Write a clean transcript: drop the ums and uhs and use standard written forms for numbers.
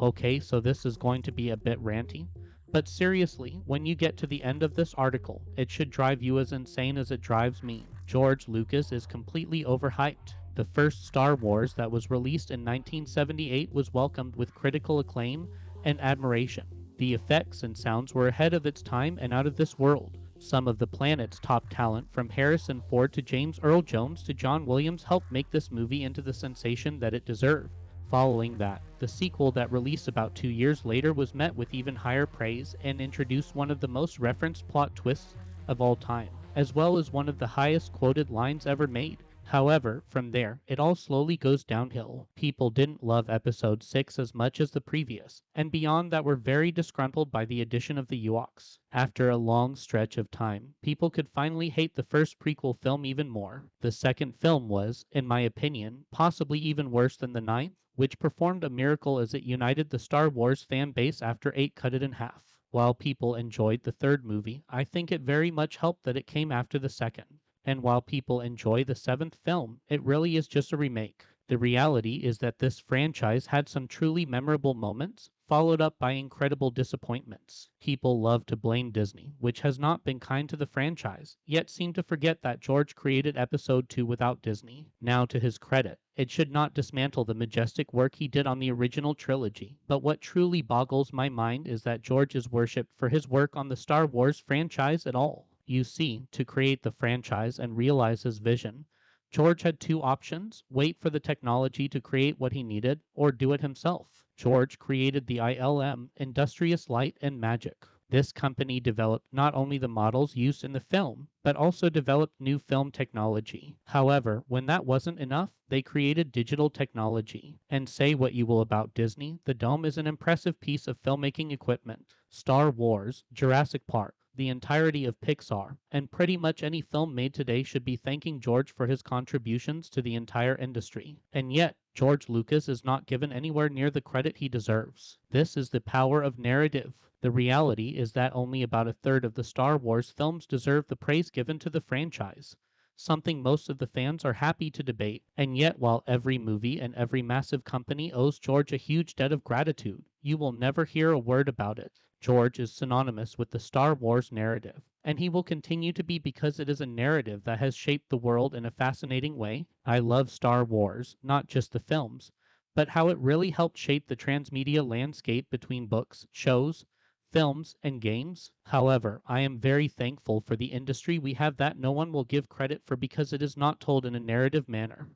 Okay, so this is going to be a bit ranty, but seriously, when you get to the end of this article, it should drive you as insane as it drives me. George Lucas is completely overhyped. The first Star Wars that was released in 1978 was welcomed with critical acclaim and admiration. The effects and sounds were ahead of its time and out of this world. Some of the planet's top talent, from Harrison Ford to James Earl Jones to John Williams, helped make this movie into the sensation that it deserved. Following that, the sequel that released about 2 years later was met with even higher praise and introduced one of the most referenced plot twists of all time, as well as one of the highest quoted lines ever made. However, from there, it all slowly goes downhill. People didn't love episode 6 as much as the previous, and beyond that were very disgruntled by the addition of the Ewoks. After a long stretch of time, people could finally hate the first prequel film even more. The second film was, in my opinion, possibly even worse than the ninth, which performed a miracle as it united the Star Wars fan base after 8 cut it in half. While people enjoyed the third movie, I think it very much helped that it came after the second. And while people enjoy the seventh film, it really is just a remake. The reality is that this franchise had some truly memorable moments, followed up by incredible disappointments. People love to blame Disney, which has not been kind to the franchise, yet seem to forget that George created Episode 2 without Disney. Now, to his credit, it should not dismantle the majestic work he did on the original trilogy, but what truly boggles my mind is that George is worshipped for his work on the Star Wars franchise at all. You see, to create the franchise and realize his vision, George had two options: wait for the technology to create what he needed, or do it himself. George created the ILM, Industrious Light and Magic. This company developed not only the models used in the film, but also developed new film technology. However, when that wasn't enough, they created digital technology. And say what you will about Disney, the Dome is an impressive piece of filmmaking equipment. Star Wars, Jurassic Park, the entirety of Pixar, and pretty much any film made today should be thanking George for his contributions to the entire industry. And yet, George Lucas is not given anywhere near the credit he deserves. This is the power of narrative. The reality is that only about a third of the Star Wars films deserve the praise given to the franchise, something most of the fans are happy to debate. And yet, while every movie and every massive company owes George a huge debt of gratitude, you will never hear a word about it. George is synonymous with the Star Wars narrative, and he will continue to be because it is a narrative that has shaped the world in a fascinating way. I love Star Wars, not just the films, but how it really helped shape the transmedia landscape between books, shows, films, and games. However, I am very thankful for the industry we have that no one will give credit for because it is not told in a narrative manner.